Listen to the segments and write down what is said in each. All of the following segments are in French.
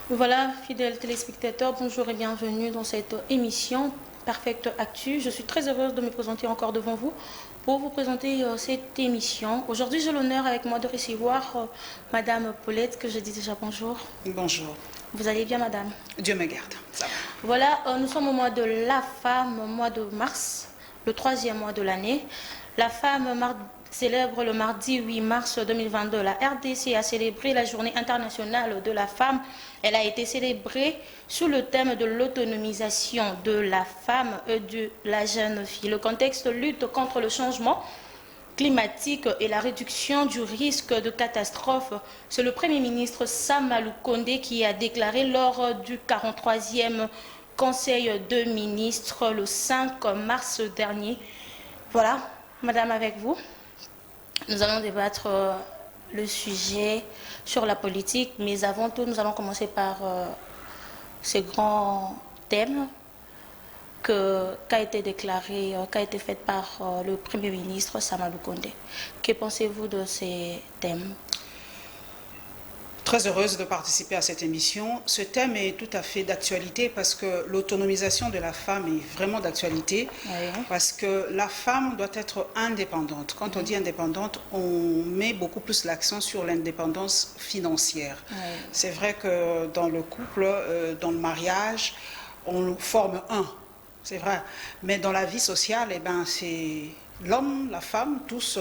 Voilà, fidèles téléspectateurs, bonjour et bienvenue dans cette émission Perfect Actu. Je suis très heureuse de me présenter encore devant vous pour vous présenter cette émission. Aujourd'hui, j'ai l'honneur avec moi de recevoir Madame Paulette, que je dis déjà bonjour. Bonjour. Vous allez bien, Madame? Dieu me garde, ça va. Voilà, nous sommes au mois de la femme, mois de mars, le troisième mois de l'année. La femme célèbre le mardi 8 mars 2022. La RDC a célébré la journée internationale de la femme. Elle a été célébrée sous le thème de l'autonomisation de la femme et de la jeune fille. Le contexte lutte contre le changement climatique et la réduction du risque de catastrophe. C'est le Premier ministre Samalou Kondé qui a déclaré lors du 43e Conseil de ministres le 5 mars dernier. Voilà, Madame, avec vous, nous allons débattre le sujet sur la politique, mais avant tout, nous allons commencer par ces grands thèmes qu'a été déclaré, qu'a été fait par le Premier ministre Samalou Kondé. Que pensez-vous de ces thèmes? Très heureuse de participer à cette émission. Ce thème est tout à fait d'actualité parce que l'autonomisation de la femme est vraiment d'actualité. Oui. Parce que la femme doit être indépendante. Quand on dit indépendante, on met beaucoup plus l'accent sur l'indépendance financière. Oui. C'est vrai que dans le couple, dans le mariage, on forme un. C'est vrai. Mais dans la vie sociale, eh ben, c'est l'homme, la femme, tous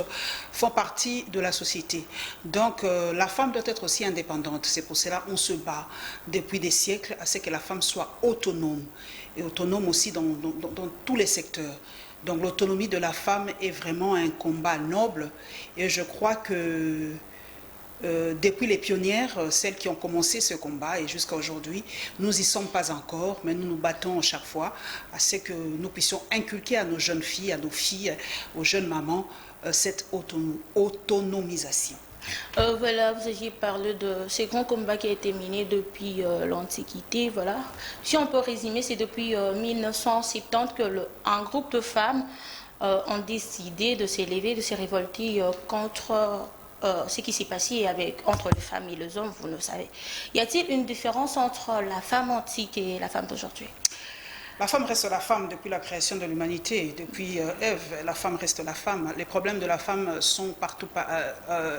font partie de la société. Donc la femme doit être aussi indépendante. C'est pour cela qu'on se bat depuis des siècles à ce que la femme soit autonome. Et autonome aussi dans tous les secteurs. Donc l'autonomie de la femme est vraiment un combat noble. Et je crois que depuis les pionnières, celles qui ont commencé ce combat et jusqu'à aujourd'hui, nous n'y sommes pas encore, mais nous nous battons chaque fois à ce que nous puissions inculquer à nos jeunes filles, à nos filles, aux jeunes mamans, cette autonomisation. Voilà, vous aviez parlé de ces grands combats qui ont été menés depuis l'Antiquité. Voilà. Si on peut résumer, c'est depuis 1970 que un groupe de femmes ont décidé de s'élever, de se révolter contre ce qui s'est passé entre les femmes et les hommes, vous le savez. Y a-t-il une différence entre la femme antique et la femme d'aujourd'hui? La femme reste la femme depuis la création de l'humanité. Depuis Ève, la femme reste la femme. Les problèmes de la femme sont partout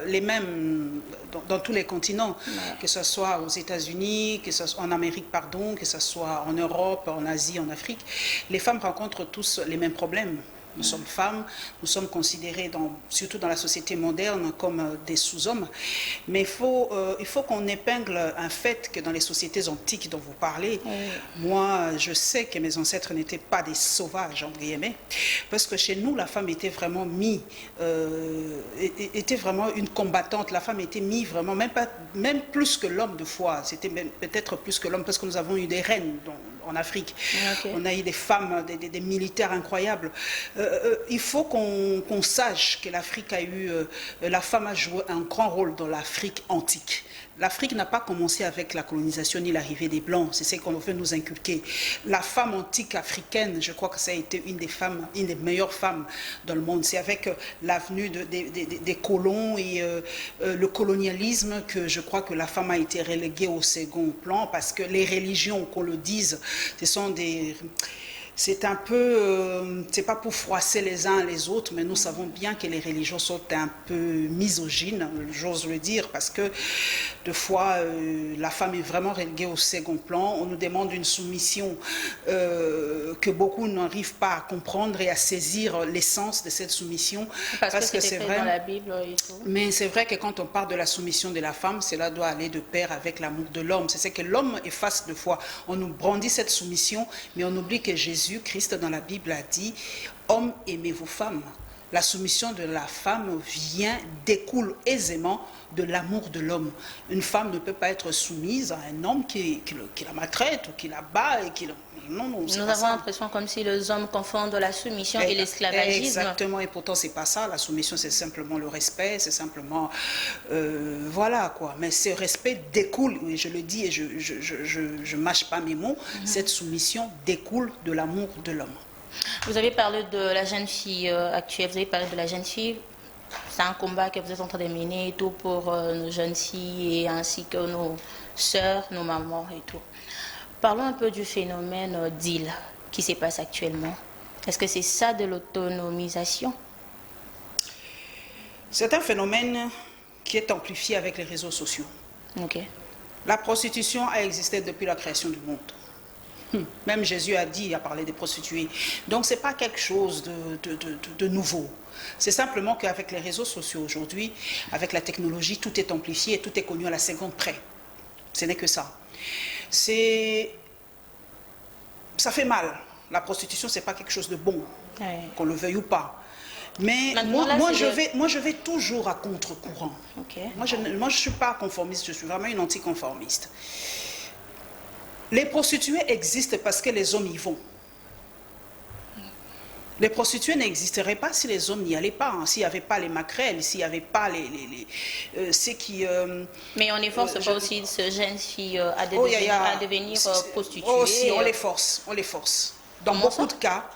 les mêmes dans tous les continents, Ouais. que ce soit aux États-Unis, que ce soit en Amérique, pardon, que ce soit en Europe, en Asie, en Afrique. Les femmes rencontrent tous les mêmes problèmes. Nous sommes femmes, nous sommes considérées, surtout dans la société moderne, comme des sous-hommes. Mais il faut qu'on épingle un fait que dans les sociétés antiques dont vous parlez, moi, je sais que mes ancêtres n'étaient pas des sauvages, entre guillemets, parce que chez nous, la femme était vraiment était vraiment une combattante. La femme était mise vraiment, même plus que l'homme de foi. C'était peut-être plus que l'homme, parce que nous avons eu des reines en Afrique. Okay. On a eu des femmes, des militaires incroyables. Il faut qu'on sache que l'Afrique a eu... la femme a joué un grand rôle dans l'Afrique antique. L'Afrique n'a pas commencé avec la colonisation ni l'arrivée des Blancs. C'est ce qu'on veut nous inculquer. La femme antique africaine, je crois que ça a été une des meilleures femmes dans le monde. C'est avec l'avenue des colons et le colonialisme que je crois que la femme a été reléguée au second plan, parce que les religions, qu'on le dise, ce sont des... C'est un peu, c'est pas pour froisser les uns les autres, mais nous savons bien que les religions sont un peu misogynes, j'ose le dire, parce que de fois, la femme est vraiment reléguée au second plan. On nous demande une soumission que beaucoup n'arrivent pas à comprendre et à saisir l'essence de cette soumission. Parce que c'est vrai dans la Bible et tout. Mais c'est vrai que quand on parle de la soumission de la femme, cela doit aller de pair avec l'amour de l'homme. C'est ce que l'homme efface de fois. On nous brandit cette soumission, mais on oublie que Jésus-Christ dans la Bible a dit « Hommes, aimez vos femmes ». La soumission de la femme découle aisément de l'amour de l'homme. Une femme ne peut pas être soumise à un homme qui la maltraite ou qui la bat et qui... Non, nous avons l'impression comme si les hommes confondent la soumission et l'esclavagisme. Exactement, et pourtant c'est pas ça. La soumission, c'est simplement le respect, c'est simplement voilà quoi. Mais ce respect découle, et je le dis et je mâche pas mes mots, cette soumission découle de l'amour de l'homme. Vous avez parlé de la jeune fille actuelle, vous avez parlé de la jeune fille. c'est un combat que vous êtes en train de mener et tout pour nos jeunes filles et ainsi que nos sœurs, nos mamans et tout. Parlons un peu du phénomène deal qui se passe actuellement. Est-ce que c'est ça de l'autonomisation? C'est un phénomène qui est amplifié avec les réseaux sociaux. Ok. La prostitution a existé depuis la création du monde. Même Jésus a parlé des prostituées. Donc ce n'est pas quelque chose de nouveau. C'est simplement qu'avec les réseaux sociaux aujourd'hui, avec la technologie, tout est amplifié et tout est connu à la seconde près. Ce n'est que ça. Ça fait mal. La prostitution, ce n'est pas quelque chose de bon, ouais, qu'on le veuille ou pas. Mais moi, je vais toujours à contre-courant. Okay. Moi, je ne suis pas conformiste, je suis vraiment une anticonformiste. Les prostituées existent parce que les hommes y vont. Les prostituées n'existeraient pas si les hommes n'y allaient pas, hein, s'il n'y avait pas les maquerelles, s'il n'y avait pas ceux qui... Mais on ne force pas aussi ce jeune fille à devenir prostituée. Aussi, on les force, on les force. Dans beaucoup de cas,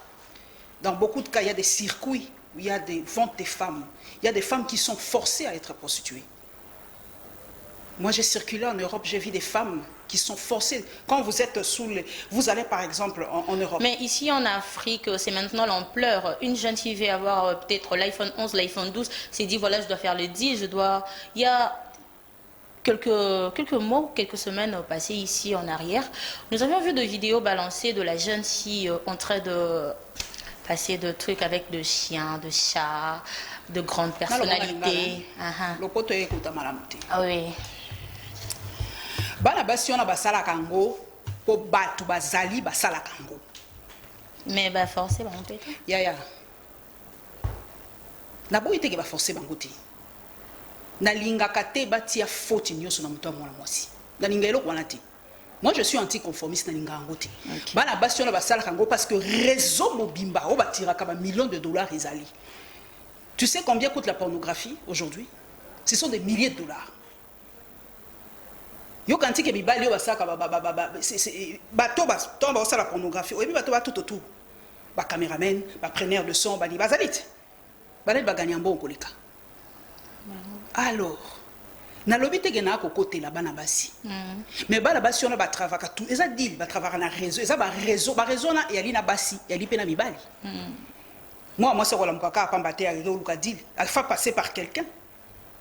il y a des circuits où il y a des ventes des femmes. Il y a des femmes qui sont forcées à être prostituées. Moi, j'ai circulé en Europe, j'ai vu des femmes qui sont forcées. Quand vous êtes vous allez par exemple en Europe. Mais ici en Afrique, c'est maintenant l'ampleur. Une jeune fille va avoir peut-être l'iPhone 11, l'iPhone 12, s'est dit voilà, je dois faire le 10, Il y a quelques mois, quelques semaines passées ici en arrière, nous avions vu des vidéos balancées de la jeune fille en train de passer de trucs avec de chiens, de chats, de grandes personnalités. Ah oui. Bana basi ona basala kango po batu bazali basala kango. Mais bah forcé bango peut-être. Ya. Na boyi teke ba forcer bango te. Na lingaka te batia faute nyoso na mutu amona mwasi. Na linga eloko wana te. Moi je suis anticonformiste na linga yango te. Bana basi ona basala kango parce que réseau mobimba o batiraka ba millions de dollars ezali. Tu sais combien coûte la pornographie aujourd'hui? Ce sont des milliers de dollars. Yo kanti ke bibali yo basaka bato la pornographie oyebi bato ba tout autour ba caméraman ba preneur de son bali bazalit balel baganya mbongo koleka. Alors na lobi te gena ko côté la bana basi mais bana basi on ba travaka tout eza deal ba travaka na réseau eza ba réseau na yali na basi yali pe na mibali. Moi c'est kola mukaka pamba te ya luka deal il faut passer par quelqu'un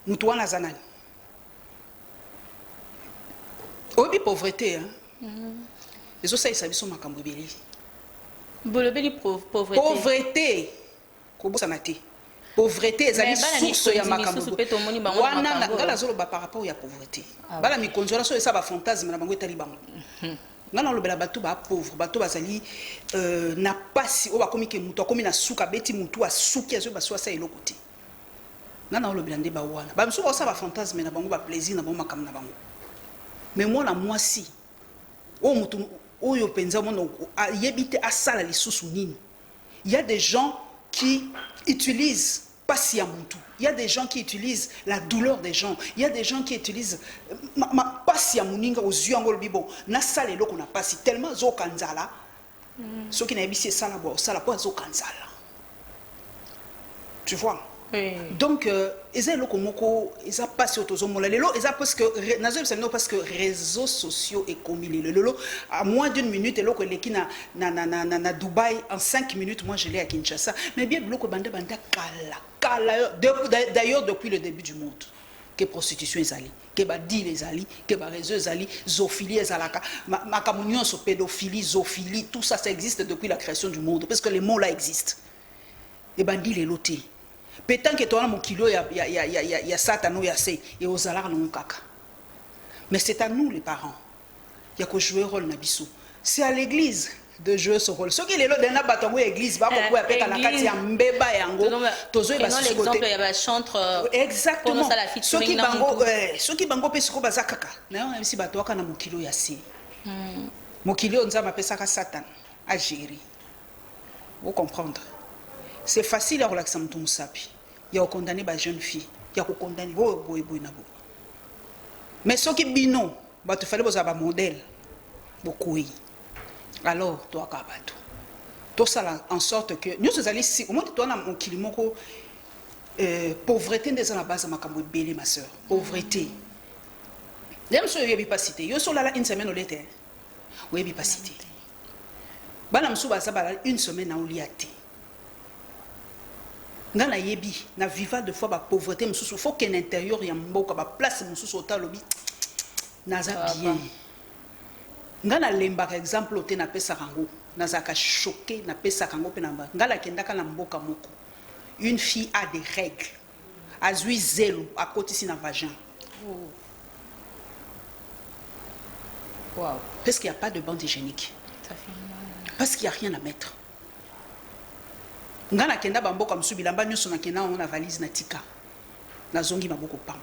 mutu wana zanani. Oui, pauvreté. Les autres, ils savent sont macambobili. Pauvreté. Pauvreté, c'est une source de macambobili. Wana ngala zolo ba par rapport à pauvreté. Bala mi konzola so esa ba fantasme na bango etali bango. Ngana lo bela bato ba pauvre, bato bazali na pasi o ba komi ke mutu akomi na suka beti mutu asuki azo ba so sa eloko te. Ngana lo bela nde ba wana. Ba msuko sa ba fantasme na bango ba plaisir na bango makam na bango. Mais moi, moi si, il y a des gens qui utilisent patiemment tout. Il y a des gens qui utilisent la douleur des gens. Il y a des gens qui utilisent ma patiemment aux yeux en golbibo. Na sale lo qu'on a pas si tellement zo kanzala. Ceux qui n'ont pas ça la pas zo kanzala. Tu vois? Oui. Donc, ils ont passé au zomo. Parce que réseaux sociaux et commis le à moins d'une minute, et na Dubaï en 5 minutes, moi je l'ai à Kinshasa. Mais bien, d'ailleurs depuis le début du monde, que prostitution est allée, que deal est allée, que réseau est allé, zoophilie est allée, macamunion sur pédophilie, zoophilie, tout ça, ça existe depuis la création du monde, parce que les mots là existent. Et bandit les lotés. Pétant que toi, mon kilo, il y a Satan, il y a C, et aux alarmes, non caca. Mais c'est à nous, les parents. Il y a que jouer rôle n'abissou. C'est à l'église de jouer ce rôle. Ce qui est là, dans la bataille l'église, va beaucoup appeler la katia mbeba yango. Tozo et bas l'exemple, il y a chantre. Exactement. Ce qui bango pe siko bazakaka. Na on a aussi bato kana mon kilo ya C. Mon kilo on zama pesa ka Satan à gérer. Vous comprendre? C'est facile à relaxer mon musapi. Il y a condamné les jeunes filles. Il y a condamné mais ceux qui bino, il fallait que un modèle. Alors, toi, tout ça en sorte que nous allons ici, au moins, toi, mon kilimoko, pauvreté n'est pas la base de ma camouille, ma soeur. Pauvreté. Même si je n'ai pas cité, je suis là une semaine au l'été. Je n'ai pas cité. Bana msuba sabala une semaine na oliate. Ngana yebi na viva de fois ba pauvreté msusu faut qu'un intérieur ya mboka ba place msusu otalobi naza bien. Ngana lemba par exemple ote na pesa rango nazaka choqué na pesa rango pe na mba. Ngala kendaka na mboka moko. Une fille a des règles. Azui zéro à côté si na vagin. Wow. Parce qu'il n'y a pas de bande hygiénique. Ça fait mal. Parce qu'il n'y a rien à mettre. Ngana kenda bambo comme subilamba nyoso na kena on a valise na tika. Na zongi maboko pamba.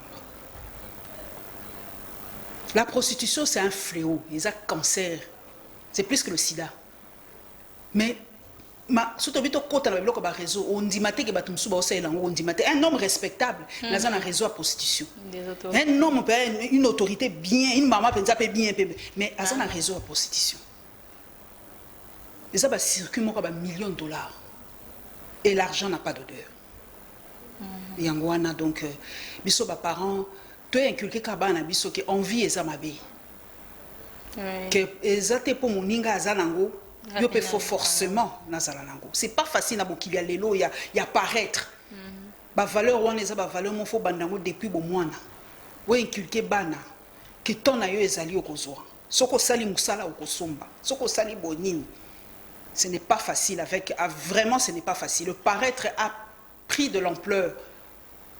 La prostitution c'est un fléau, c'est un cancer. C'est plus que le sida. Mais surtout bito kota na biloko ba réseau on dit maté que batum suba osela on dit maté un homme respectable na za na réseau à prostitution. Un homme une autorité bien, une maman penza pe bien mais à za na réseau à prostitution. Et ça va circuler moi ba millions de dollars. Et l'argent n'a pas d'odeur. Yangwana donc biso ba parents tu es inculqué kabana biso que envie eza mabe. Que ezate pour moninga azanango yo pe faut forcément nazala nango. C'est pas facile na bokilia lelo ya paraître. Ba valeur wana eza ba valeur mon faut bandango depuis bo mwana. Wo inculqué bana que ton na yo ezali okozwa. Soko sali musala okosomba. Soko sali bonini. Ce n'est pas facile vraiment ce n'est pas facile. Le paraître a pris de l'ampleur.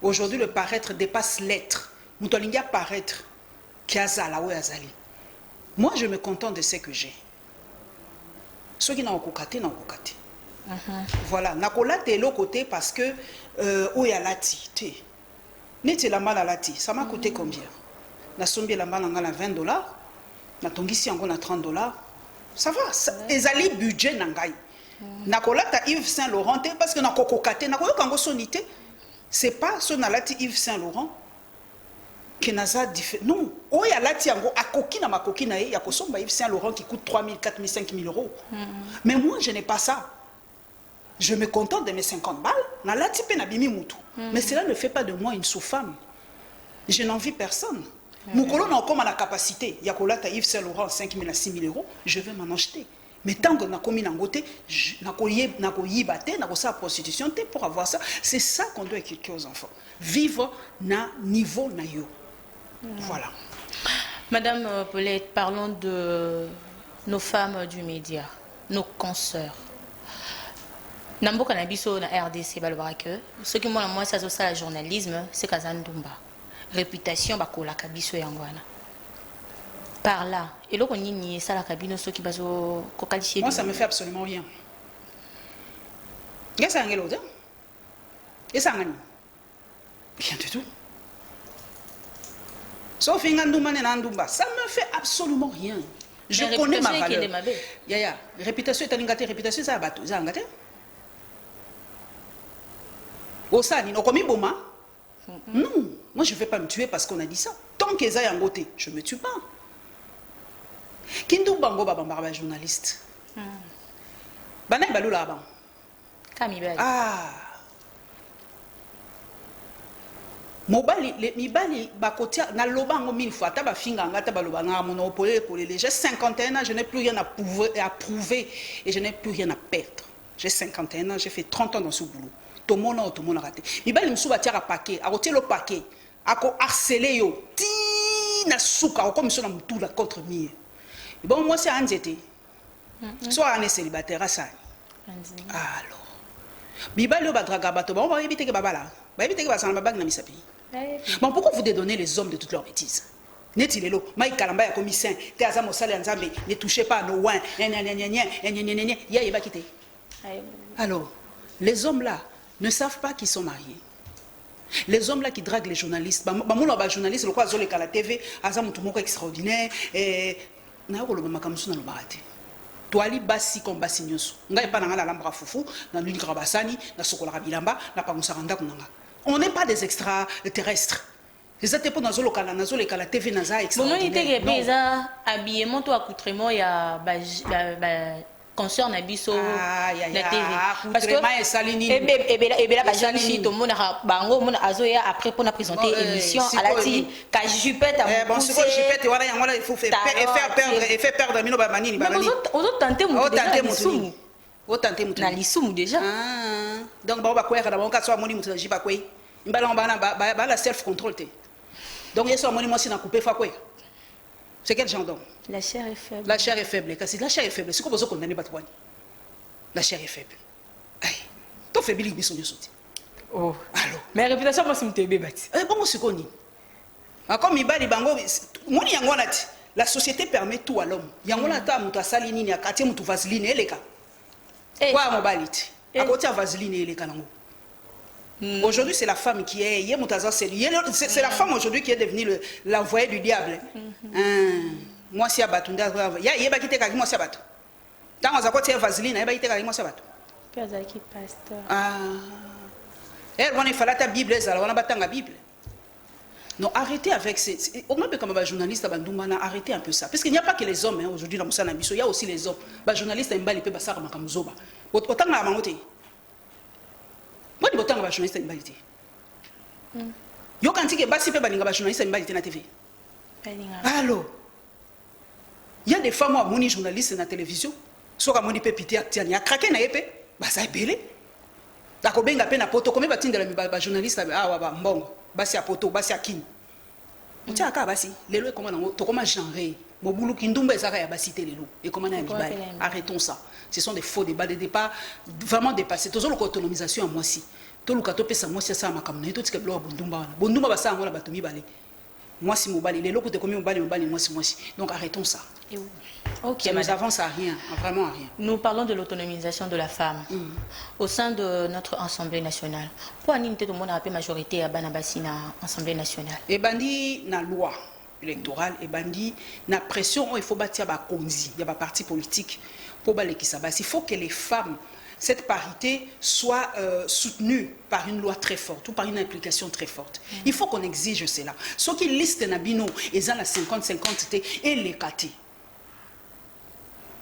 Aujourd'hui le paraître dépasse l'être. Mutolinga paraître kiazala ou azali. Moi je me contente de ce que j'ai. Ceux qui n'ont pas de voilà, nakola de l'autre côté parce que où y a lati, n'était la mal à lati, ça m'a coûté combien? Na sombi la mal en 20 $, na tongisi en 30 $. Ça va, ezali budget nangai. Nakola ta Yves Saint Laurent parce que na kokokate, na koyo kango sonité, c'est pas son alati Yves Saint Laurent que naza non, oh ya lati yango akoki na makoki na ye ya kosomba Yves Saint Laurent qui coûte 3 000, 4 000, 5 000 euros. Mais moi je n'ai pas ça. Je me contente de mes 50 balles, na lati pe na bimi mutu. Mais cela ne fait pas de moi une sous-femme. Je n'envie personne. Mukolo na comme la capacité, ya kolata Yves Saint Laurent 5 000 à 6 000 euros, je vais m'en acheter. Mais tant que na komi nangote, na koyibate, na kosa prostitution pour avoir ça, c'est ça qu'on doit éduquer aux enfants. Vivre na niveau na yo. Voilà. Madame Paulette, parlons de nos femmes du média, nos consoeurs. Nambo Kanabiso na RDC balobake, ce qui moi ça c'est le journalisme, c'est Kazandumba. Réputation bakola kabiso yangwana. Par là, et là on y ça la cabine ceux qui baso kokalifier. Moi ça me fait absolument rien. Qu'est-ce que c'est l'autre? Et ça ngani? Rien du tout. Sauf Ingandumba et Nandumba, ça me fait absolument rien. Je connais ma valeur. Yaya, réputation est alingate, réputation ça abato, ça angate. Osani, no komi boma? Non, moi je ne vais pas me tuer parce qu'on a dit ça. Tant que ça y angote, je ne me tue pas. Kindu bango babamba journaliste. Banay balula ban. Ah. Mobali mibali bakotia na lobango 1000 fois ta ba finga ngata baloba nga monopole pour les j'ai 51 ans, je n'ai plus rien à prouver et je n'ai plus rien à perdre. J'ai 51 ans, j'ai fait 30 ans dans ce boulot. Tout le monde a raté. Mibali msuba tiara paquet, a roté le paquet, a ko harceler yo. Ti na souka comme ça na mutu la contre mie. Bon moi c'est anzete. Soit un célibataire à ça. Alors. Mibali ba draga bato ba on va éviter que babala. Ba éviter que ba sana babag na misapi. Bon, pourquoi vous dédonnez les hommes de toutes leurs bêtises? Netilelo, Mike Kalamba ya commissaire, te azamo sale nzambe, ne touchez pas à nos ouins, ya yeba kité. Alors, les hommes là ne savent pas qu'ils sont mariés. Les hommes là qui draguent les journalistes, ba journaliste le quoi zoleka la TV, azamo tumoko extraordinaire et na ko lo makamusu na lo barate. Toali basi comme basi nyoso. Ngai pa na ngala lambra fufu, na luni grabasani, na sokola bilamba, na pa musaranda kunanga. On n'est pas des extraterrestres. Les atépos dans la TV naza extraordinaire. Bon, il était habillement, tout accoutrement, il y a concert na biso na TV parce que ebela ba jeune fille to mona bango mona azoya après pour na présenter émission à la ti ka jupette à bon c'est quoi jupette wana yango il faut faire perdre mino ba manini ba manini ozo tenter mutu na lisumu déjà donc ba kwa kana ba ka so moni mutu na jiba kwa mbala bana ba la self control te donc yeso moni moi si na couper fa kwa c'est quel genre d'homme? La chair est faible. La chair est faible. Si la chair est faible, c'est quoi vous condamnez Batouani? La chair est faible. Aïe. Ton faible, il est sauté. Oh. Allô. Mais la réputation, moi, c'est me tébé bâti. Eh, bon, c'est connu. Comme il bat les bangos, la société permet tout à l'homme. Il y a un ta muta saline, il y a quartier mutu vaseline et les cas. Quoi, mon balit? À côté vaseline et les canons. Aujourd'hui, c'est la femme qui est. C'est la femme aujourd'hui qui est devenue l'envoyé du diable. Moi, si abatunda, il y a qui te moi si abat. Tant on a côté vaseline, il y a qui moi si abat. Qui pasteur. Elle on est fallu ta Bible, on a battu la Bible. Non, arrêtez avec ces. Au moins, comme un journaliste à Bandoumana, arrêtez un peu ça. Parce qu'il n'y a pas que les hommes aujourd'hui dans Moussana Bisso, il y a aussi les hommes. Les journalistes aiment pas les pébassar à Makamuzoba. Autant que la mamote. Moi, je suis un journaliste à Mbalité. Yo quand tu es bassi pe balinga ba journaliste à Mbalité na TV. Allô. Il y a des femmes à moni journalistes na télévision. Soit à moni pe pité actiani a craqué na épée. Ba ça belé. La kobenga pe na poto comme batinde la journaliste ah wa ba mbongo. Basi a poto, basi a kin. Tiens ka basi, lelo comment na to comment genrer. Mobulu kindumba ezaka ya basi te lelo. Et comment na mibali. Arrêtons ça. Ce sont des faux débats, des débats vraiment dépassés. Toujours l'autonomisation à moi aussi. Tout le cateau pesa moi si ça ma kamna. Tout ce que bloc bondumba. Bondumba basa ngola batomi balé. Moi si mobali, les locaux te commis mobali moi si. Donc arrêtons ça. Ok, ça nous avance à rien, vraiment à rien. Nous parlons de l'autonomisation de la femme au sein de notre Assemblée nationale. Pourquoi nous avons une majorité à Banabasi na Assemblée nationale? Et bandi na loi électorale et bandi na pression il faut bâtir ba konzi, il y a ba parti politique pour balé qui ça basi. Il faut que les femmes cette parité soit soutenue par une loi très forte ou par une implication très forte. Il faut qu'on exige cela. Ceux qui listent Nabino et la 50-50 et les catés.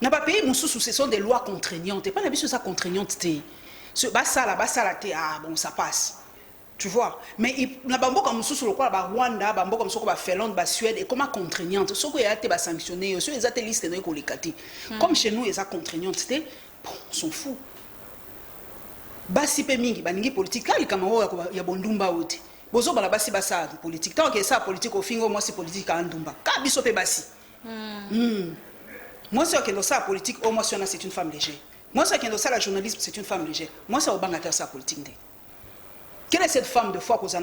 N'a pas payé mon sous, ce sont des lois contraignantes. Et pas la vie sur ça contraignante. Ce bassa la ah bon ça passe. Tu vois. Mais il n'a pas comme sous le quoi Rwanda, bambo comme ça comme Finlande, Suède et comment contraignante. Ce qui a été sanctionné, ceux qui ont été listés dans les catés. Comme chez nous, ils ont contraignante. Bon, on s'en fout. Basi pe mingi baningi politique là kama ya bondumba wote bozo bala basi basa politique tant que ça politique au fingo moi c'est politique à ndumba ka biso pe basi moi c'est que ça politique au moi c'est une femme légère moi c'est que ça la journalisme c'est une femme légère moi c'est au bangata ça politique ndé quelle est cette femme de foi qu'on a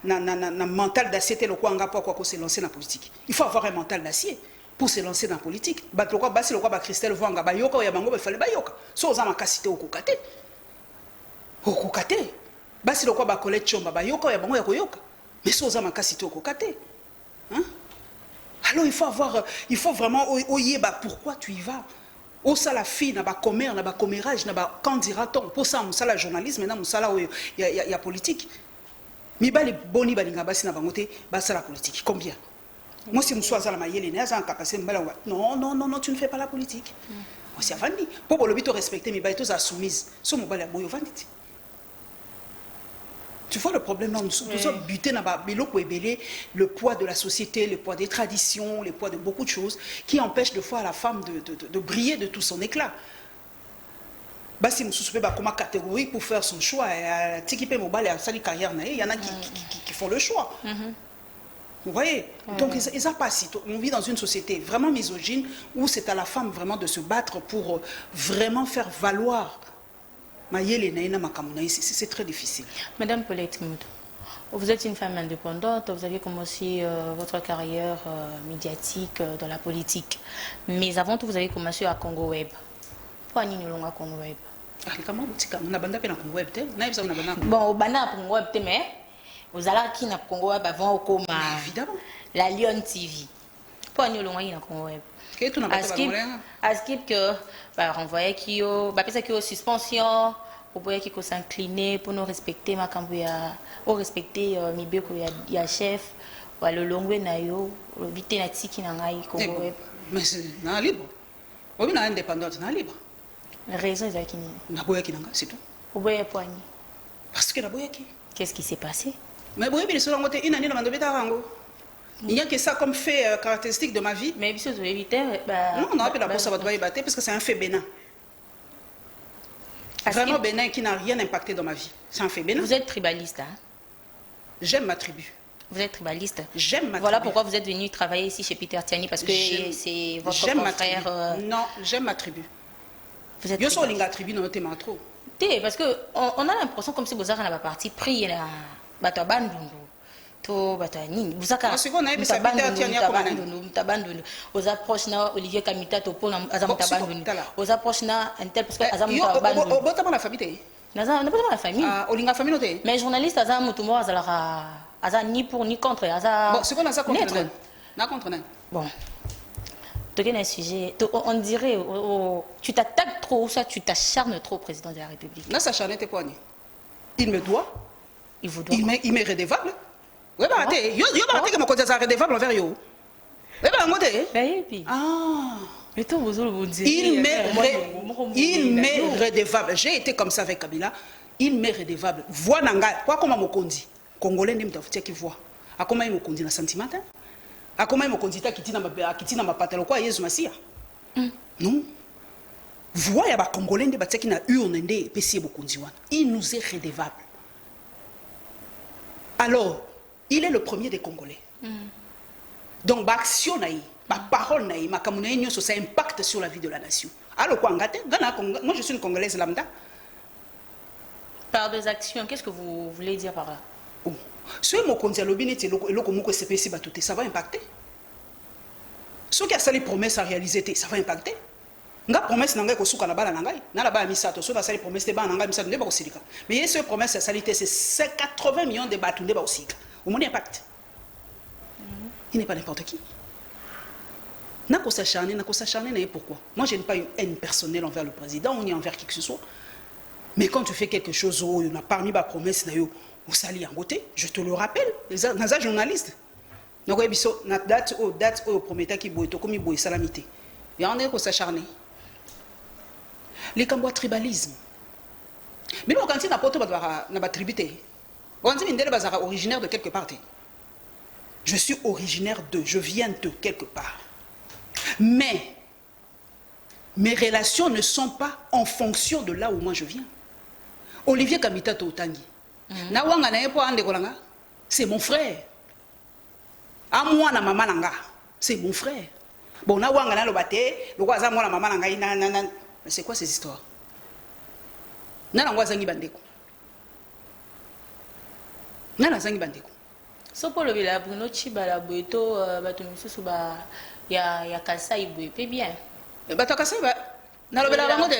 na mental d'acier tel quoi nga pour se lancer dans la politique il faut avoir un mental d'acier pour se lancer dans la politique ba lokwa basi lokwa ba Christelle Vanga ba yoka ya bango ba fallait ba yoka so za makasité okokate okokate basi lokwa ba Colette Chomba ba yoka ya bango ya koyoka mais so za makasité okokate hein. Alors il faut vraiment oyeba pourquoi tu y vas au sala fille na ba commerce na ba commérage na ba quand dira-t-on pour ça musala journalisme na musala ya politique mi ba les boni balinga basi na bangote ba sala politique combien moi si muswa za la mayele na za capacité mbala non tu ne fais pas la politique moi si avandi pour le but respecter mi ba tous à soumise so mo ba la boyo vanditi. Tu vois le problème, nous sommes butés dans le poids de la société, le poids des traditions, le poids de beaucoup de choses qui empêchent de fois la femme de briller de tout son éclat. Si nous sommes comme catégorie pour faire son choix, il y en a qui font le choix. Vous voyez? Donc, ils ont pas si. On vit dans une société vraiment misogyne où c'est à la femme vraiment de se battre pour vraiment faire valoir. C'est très difficile. Madame Paulette Moudou, vous êtes une femme indépendante, vous avez commencé votre carrière médiatique dans la politique. Mais avant tout, vous avez commencé à Congo Web. Pourquoi nous sommes à Congo Web? Bon, au Bana Congo Web, mais vous allez qui na Congo Web avant au coma. Évidemment. La Lyon TV. Pourquoi nous sommes à Congo Web? À skip que renvoyer qui au suspension pour pouvoir qui s'incliner pour nous respecter ma cambuya ou respecter mibeko ya chef ou le longwe na yo le bité na tiki na ngai Congo Web mais c'est na libre on est indépendante na libre Raison, Zakini. Naboyaki nanga, c'est tout. Oboye poignet. Parce que naboyaki. Qu'est-ce qui s'est passé? Mais boyebi les solango te une année na mandobeta rango. Il n'y a que ça comme fait caractéristique de ma vie. Mais bien sûr, vous évitez. Non, on appelle la bourse à votre battre parce que c'est un fait bénin. Vraiment bénin qui n'a rien impacté dans ma vie. C'est un fait bénin. Vous êtes tribaliste, hein? J'aime ma tribu. Vous êtes tribaliste. J'aime ma Voilà tribu. pourquoi vous êtes venu travailler ici chez Peter Tiani, parce que c'est votre frère. Non, j'aime ma tribu. Vous êtes Yo so linga tribu non te trop. Parce qu'on a l'impression comme si vous avez la partie pris la batabandundu. To batani. Vous avez parce qu'on a eu ça Peter Tiani mutabandundu. Aux approches na Olivier Kamita to pour azam mutabandundu. Aux approches na un tel parce que azam mutabandundu. Yo botama la famille. Naza n'a pas la famille. Ah, olinga famille no te. Mais journaliste azam mutumo azala ni pour ni contre aza. Bon, c'est qu'on a ça contre nous. Na contre nous. Bon. Un sujet, on dirait, tu t'attaques trop ou ça, tu t'acharnes trop au président de la République. Là, ça charne tes poignets. Il me doit. Il vous doit. Il m'est redevable. Oui, bah, yo bah, que mon côté ça redevable envers yo. Oui, bah, moi ah. Mais toi, vous le dites. Il m'est redevable. J'ai été comme ça avec Kabila. Il m'est redevable. Voix nanga. Quoi comme mon condi. Congolais n'aime pas qui voit. À comment il me condi na sentiment. A comment il me condita qui tina ma patalo quoi Yesu Masia. Non. Voix ya ba congolais de ba qui na urne ndé pesi bokondi wana. Il nous est redevable. Alors, il est le premier des Congolais. Donc ba action naï, ba parole naï, ma kamuna nyoso ça impacte sur la vie de la nation. Alors quoi ngate, moi je suis une Congolaise lambda. Par des actions, qu'est-ce que vous voulez dire par là? Si mon compte ça va impacter. Ceux qui a sali promesse à réaliser, ça va impacter. Nga promesse nanga ko suka na bala nangai na la ba misato so na sali promesse te ba nanga misato ne ba ko silika. Mais ce promesse à salité c'est 80 millions de bateaux ne ba ko silika. Au moins impact. Il n'est pas n'importe qui. Na ko s'acharner na pourquoi? Moi je n'ai pas une haine personnelle envers le président ou ni envers qui que ce soit. Mais quand tu fais quelque chose où on a parmi ma promesse na yo au sali en côté, je te le rappelle, les journalistes. Donc, na date au prometteur qui boit, comme il boit salamité. Il y en a qui s'acharner. Les cambois tribalisme. Mais quand il n'a pas tribité, on dit qu'il est originaire de quelque part. Je suis originaire de, je viens de quelque part. Mais mes relations ne sont pas en fonction de là où moi je viens. Olivier Kamita Totangi. C'est mon frère. À moi, na maman nanga, c'est mon frère. Bon, na wanga na lo bate, lo kwa za moi la maman nanga mais c'est quoi ces histoires? Na na ngwazangi bandeko. Na na zangi bandeko. So pour le bila Bruno Chibala Boeto bato misusu ba ya Kasai Boe pe bien. Bato Kasai ba na lo bela bango de.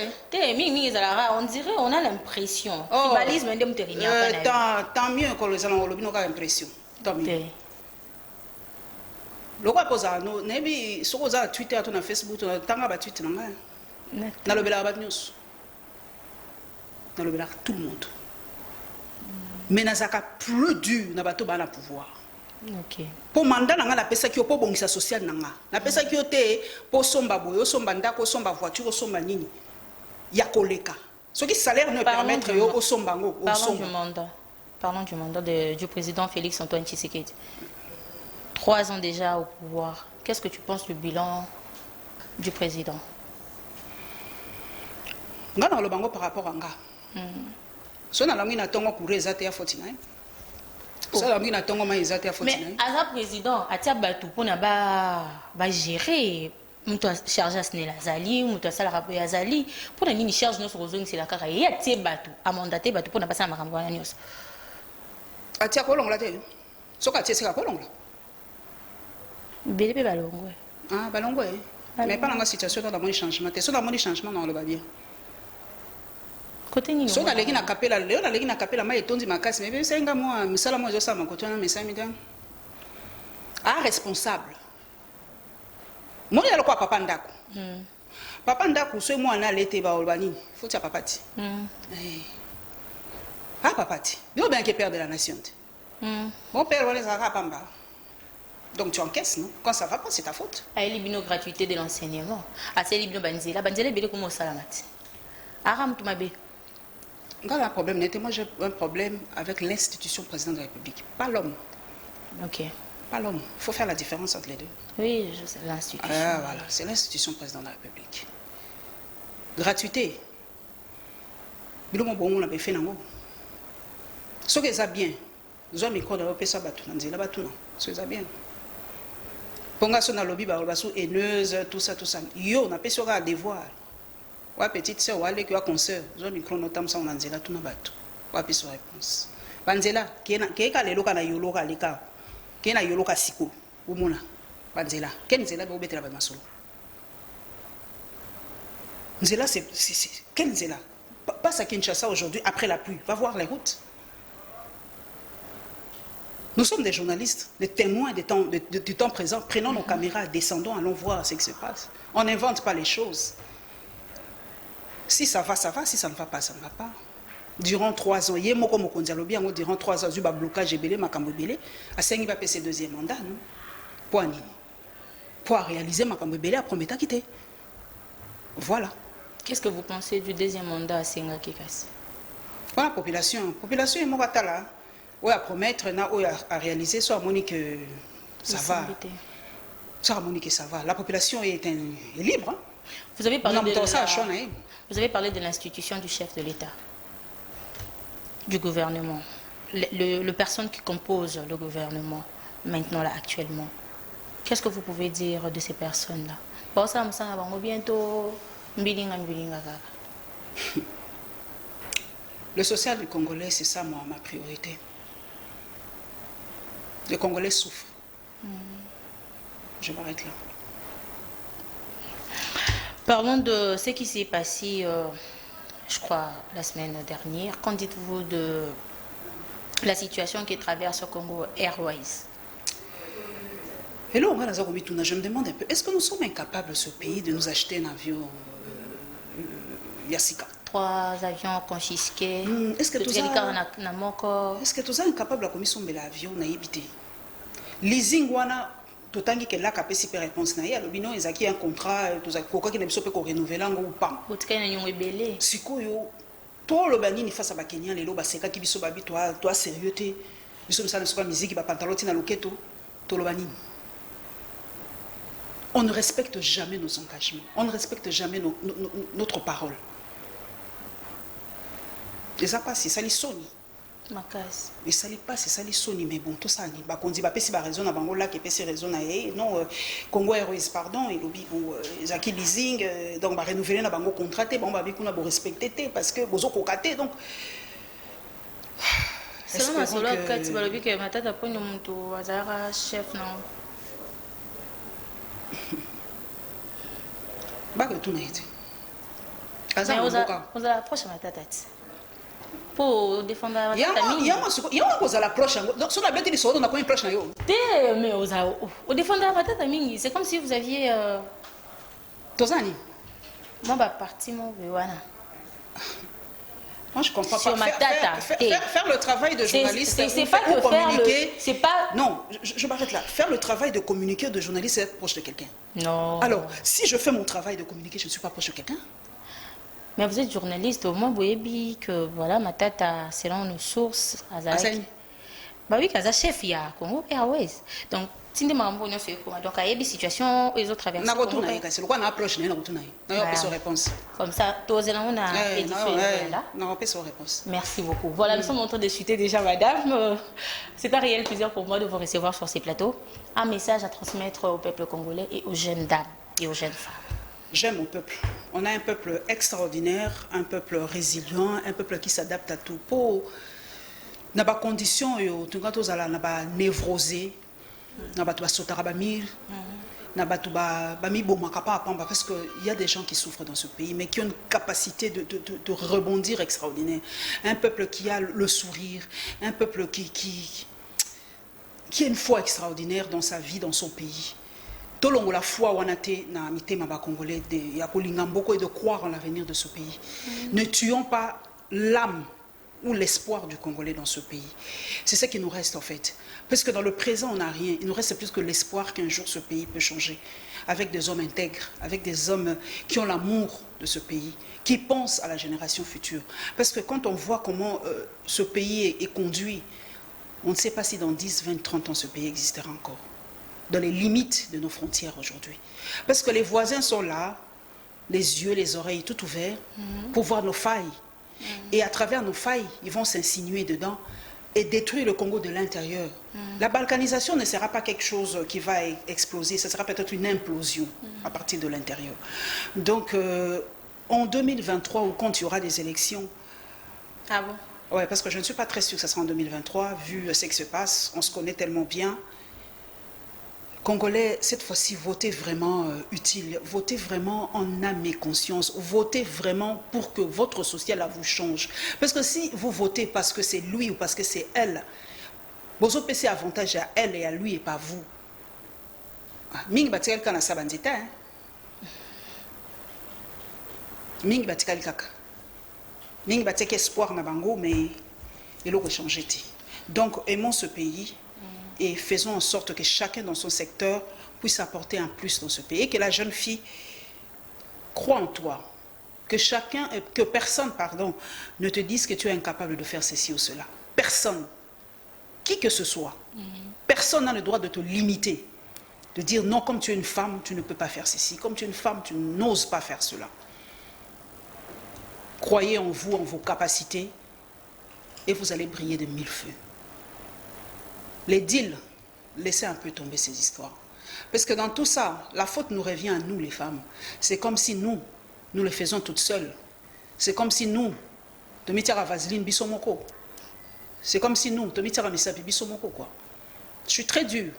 On dirait on a l'impression. Tribalisme ndem terinya tant mieux que les gens ont l'impression. Tant mieux. Le roi posa no nebi soko za Twitter to na Facebook to tanga ba Twitter nanga. Na lo bela ba news. Na lo bela tout le monde. Mais nazaka plus dur na bato ba na pouvoir. OK. Pour mandat nanga la pesa ki po bongisa social nanga. Na pesa ki te po somba boyo somba ndako somba voiture somba nini. Ya koleka. Ce qui salaire ne permettre yo au somba ngo au somba. Parlons du mandat du président Félix Antoine Tshisekedi. 3 ans déjà au pouvoir. Qu'est-ce que tu penses du bilan du président? Nga na lobango par rapport à nga. So na langi na tongo kure ezate ya 49. So langi na tongo ma ezate ya 49. Mais à président atia batu pona ba gérer muto charge asne la zali muto sala rapo ya zali pona nini charge no so c'est la kaka ya tie batu a mandater batu pona passer makambo na nyos. Atia ko longola te. So ka tie se ka ko longola. BDP balongwe. Ah, balongwe. Mais pas dans la situation dans le changement. C'est dans le changement dans le bien. Côté ni. So na leki na kapela, leo na leki na kapela mai etondi makasi, mais c'est nga moi, misala moi zo ma côté na mesa midang. Ah, responsable. Moi ya lokwa papa ndako. Papa ndako so moi na lete ba olbani. Faut ya papa ti. Ah papa ti. Yo bien que père de la nation. Mon père wala za pamba. Donc tu encaisses, non? Quand ça va pas, c'est ta faute. A libino gratuité de l'enseignement. A c'est libino banzela, banzela bele comme au salamat. Aram Toumabe. Quand un problème n'était, moi j'ai un problème avec l'institution président de la République, pas l'homme. Ok. Pas l'homme. Il faut faire la différence entre les deux. Oui, je sais, l'institution. Ah, voilà, c'est l'institution président de la République. Gratuité. Bilomo bon on a fait nango. Ce que ça bien. Zo micro d'avoir fait ça batu nanzela batu non. Ce que ça bien. Ponga sona lobby ba basu haineuse tout ça. Yo on a fait sur un devoir. Wa petite sœur wa leki wa concert. Zo micro notam ça nanzela tout na batu. Wa piso réponse. Banzela ke ka lelo kana yolo ka leka. Ke na yolo ka siko. Umuna. Banzela. Ken nzela ba obetela ba masolo. Nzela c'est quel nzela? Passe à Kinshasa aujourd'hui, après la pluie. Va voir les routes. Nous sommes des journalistes, des témoins du temps présent. Prenons nos caméras, descendons, allons voir ce qui se passe. On n'invente pas les choses. Si ça va, ça va. Si ça ne va pas, ça ne va pas. Durant 3 ans, durant 3 ans, il y a un blocage de Bélé, Makambo Bélé. À 5 il va passer 2e mandat. Pour réaliser Makambo Bélé, après, on quitté. Voilà. Qu'est-ce que vous pensez du 2e mandat à Senga Kikas? Voilà, population. Population est morte là. Oui, à promettre, à réaliser, soit Monique, ça va. Soit Monique, ça va. La population est libre. Hein? Vous avez parlé de l'institution du chef de l'État, du gouvernement, le personne qui compose le gouvernement, maintenant, là, actuellement. Qu'est-ce que vous pouvez dire de ces personnes-là? Bon, ça me semble bientôt. Le social du Congolais, c'est ça ma priorité. Les Congolais souffrent. Je m'arrête là. Parlons de ce qui s'est passé, je crois, la semaine dernière. Qu'en dites-vous de la situation qui traverse le Congo Airways? Hello, je me demande un peu, est-ce que nous sommes incapables, ce pays, de nous acheter un avion Yassika? 3 avions confisqués. Est-ce que tu es incapable de commettre l'avion naïbité? Leasing wana totangi ke la kapesi pe réponse na ya lobino ezaki un contrat to za koka ki na biso pe ko renouveler ngo pas. Botika na nyongo ebele. Sikoyo to lo bani ni face ba Kenya lelo ba seka ki biso ba bi toi sérieux te. Biso misala soka musique ba pantalon na loketo to lo bani. On ne respecte jamais nos engagements. On ne respecte jamais notre parole. Et ça passe, ça les sonne. Et ça les passe, ça les sonne. Mais bon, tout ça, on dit, si ba raison, bango là qui pèse raison non, Congo Airways, pardon, et lobby, bon, Zaki leasing, donc ba renouveler na bango contraté, bon, ba bi kuna bo respecter parce que bozo kokaté, donc. C'est ma solo kati ba lobby que matata ponyo muntu azara chef non. Bah, tout n'a été. On a l'approche à ma tête. Pour défendre la famille. Il y a l'approche. Donc, si on a bien dit, on a quoi une approche? Mais au défendre la famille, c'est comme si vous aviez. Tozani. Moi, bah, parti, moi, Moi, je comprends sur pas. Faire le travail de journaliste, c'est pas que communiquer. C'est pas. Non, je m'arrête là. Faire le travail de communiquer de journaliste, c'est être proche de quelqu'un. Non. Alors, si je fais mon travail de communiquer, je ne suis pas proche de quelqu'un. Mais vous êtes journaliste, au moins, vous voyez que voilà, ma tête, selon nos sources, bah oui, Kaza chef, il y a Congo Airways. Donc, si nous avons une donc il y a des situations, ils ont traversé. C'est le quoi on approche, on a une réponse. Comme ça, tous les gens ont là. On a une réponse. Merci beaucoup. Voilà, nous sommes en train de chuter déjà, madame. C'est un réel plaisir pour moi de vous recevoir sur ces plateaux. Un message à transmettre au peuple congolais et aux jeunes dames et aux jeunes femmes. J'aime mon peuple. On a un peuple extraordinaire, un peuple résilient, un peuple qui s'adapte à tout. Pour na ba condition yo tunga tozala na ba névrosé, na ba to sotara ba mire, na ba to ba mi bomaka pa pamba parce que il y a des gens qui souffrent dans ce pays mais qui ont une capacité de rebondir extraordinaire. Un peuple qui a le sourire, un peuple qui a une foi extraordinaire dans sa vie, dans son pays. Tolongo la foi wanate na mitema ba congolais de ya kolinga mboko et de croire en l'avenir de ce pays. Ne tuons pas l'âme ou l'espoir du Congolais dans ce pays. C'est ça qui nous reste en fait. Parce que dans le présent, on n'a rien. Il nous reste plus que l'espoir qu'un jour ce pays peut changer. Avec des hommes intègres, avec des hommes qui ont l'amour de ce pays, qui pensent à la génération future. Parce que quand on voit comment ce pays est conduit, on ne sait pas si dans 10, 20, 30 ans ce pays existera encore. Dans les limites de nos frontières aujourd'hui. Parce que les voisins sont là, les yeux, les oreilles tout ouverts, pour voir nos failles. Et à travers nos failles, ils vont s'insinuer dedans et détruire le Congo de l'intérieur. La balkanisation ne sera pas quelque chose qui va exploser, ce sera peut-être une implosion à partir de l'intérieur. Donc, en 2023, ou quand il y aura des élections... Ah bon? Ouais, parce que je ne suis pas très sûre que ce sera en 2023, vu ce qui se passe, on se connaît tellement bien. Congolais, cette fois-ci, votez vraiment utile, votez vraiment en âme et conscience, votez vraiment pour que votre social vous change. Parce que si vous votez parce que c'est lui ou parce que c'est elle, vous opposez avantage à elle et à lui et pas vous. Ming batikali kana sabandita, hein? Ming batikali kaka. Ming batik espoir na bango, mais il faut changer. Donc, aimons ce pays. Et faisons en sorte que chacun dans son secteur puisse apporter un plus dans ce pays. Et que la jeune fille croit en toi. Que personne, ne te dise que tu es incapable de faire ceci ou cela. Personne. Qui que ce soit. Personne n'a le droit de te limiter. De dire non, comme tu es une femme, tu ne peux pas faire ceci. Comme tu es une femme, tu n'oses pas faire cela. Croyez en vous, en vos capacités. Et vous allez briller de mille feux. Les deals, laissez un peu tomber ces histoires. Parce que dans tout ça, la faute nous revient à nous les femmes. C'est comme si nous le faisons toutes seules. C'est comme si nous, Tomitara Vaseline Bissomoko. C'est comme si nous, Tomitara Misapi Bissomoko, quoi. Je suis très dure.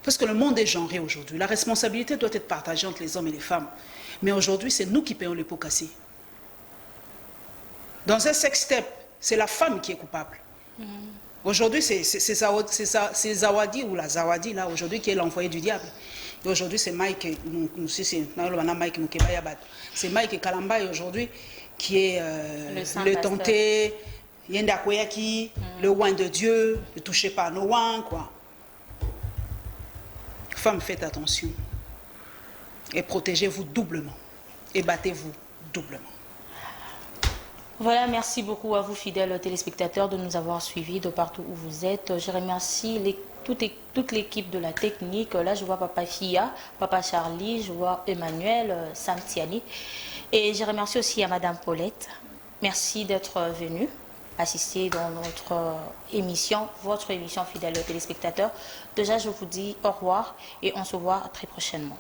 Parce que le monde est genré aujourd'hui. La responsabilité doit être partagée entre les hommes et les femmes. Mais aujourd'hui, c'est nous qui payons les pots cassés. Dans un sextape, c'est la femme qui est coupable. Aujourd'hui, c'est Zawadi ou la Zawadi, là, aujourd'hui, qui est l'envoyé du diable. Et aujourd'hui, c'est Mike, c'est Mike Kalamba, aujourd'hui, qui est le tenté, Yenda Koyaki, le oin de Dieu, ne touchez pas nos ouins, quoi. Femmes, faites attention. Et protégez-vous doublement. Et battez-vous doublement. Voilà, merci beaucoup à vous, fidèles téléspectateurs, de nous avoir suivis de partout où vous êtes. Je remercie toute l'équipe de la technique. Là, je vois Papa Fia, Papa Charlie, je vois Emmanuel, Samtiani. Et je remercie aussi à Madame Paulette. Merci d'être venue assister dans notre émission, votre émission, fidèles téléspectateurs. Déjà, je vous dis au revoir et on se voit très prochainement.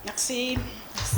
Merci. Merci.